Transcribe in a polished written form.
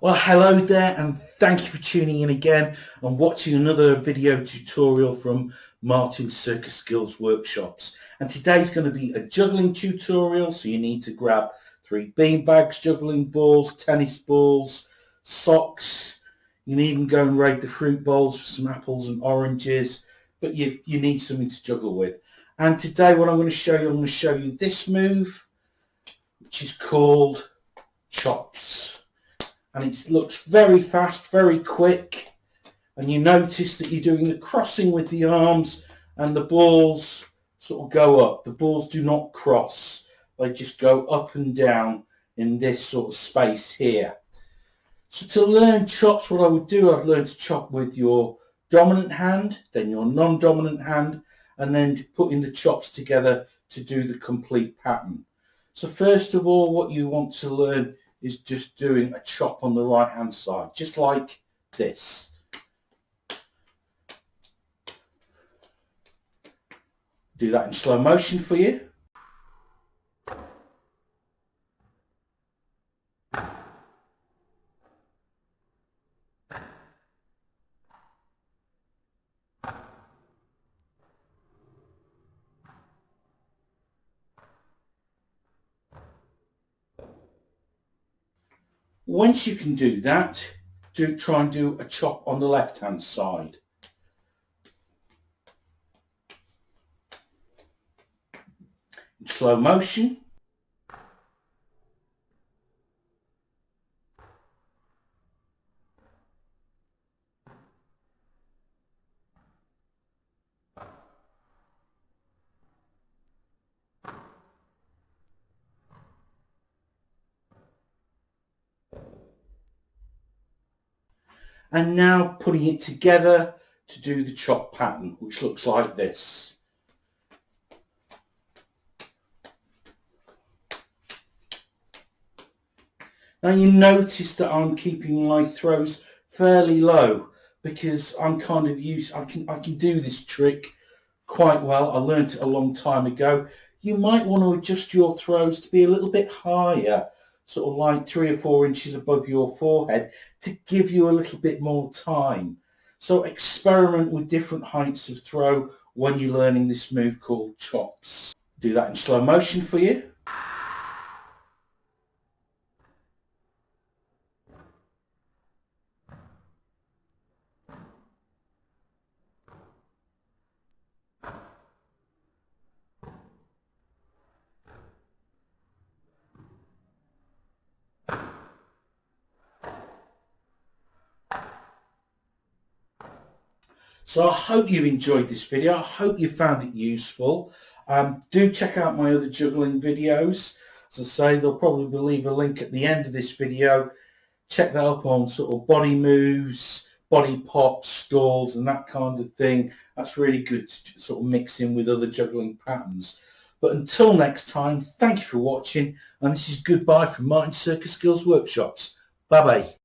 Well, hello there, and thank you for tuning in again and watching another video tutorial from Martin's Circus Skills Workshops. And today's going to be a juggling tutorial, so you need to grab 3 beanbags, juggling balls, tennis balls, socks. You can even go and raid the fruit bowls for some apples and oranges, but you need something to juggle with. And today what I'm going to show you this move, which is called chops. And it looks very fast, very quick, and you notice that you're doing the crossing with the arms and the balls sort of go up. The balls do not cross, they just go up and down in this sort of space here. So to learn chops, what I would do, I'd learn to chop with your dominant hand, then your non-dominant hand, and then putting the chops together to do the complete pattern. So first of all, what you want to learn is just doing a chop on the right hand side, just like this. Do that in slow motion for you. Once you can do that, try and do a chop on the left hand side. In slow motion. And now putting it together to do the chop pattern, which looks like this. Now you notice that I'm keeping my throws fairly low because I'm kind of used, I can do this trick quite well. I learned it a long time ago. You might want to adjust your throws to be a little bit higher, sort of like 3 or 4 inches above your forehead, to give you a little bit more time. So experiment with different heights of throw when you're learning this move called chops. Do that in slow motion for you. So I hope you enjoyed this video. I hope you found it useful. Do check out my other juggling videos. As I say, they'll probably leave a link at the end of this video. Check that up on sort of body moves, body pops, stalls and that kind of thing. That's really good to sort of mix in with other juggling patterns. But until next time, thank you for watching, and this is goodbye from Martin's Circus Skills Workshops. Bye bye.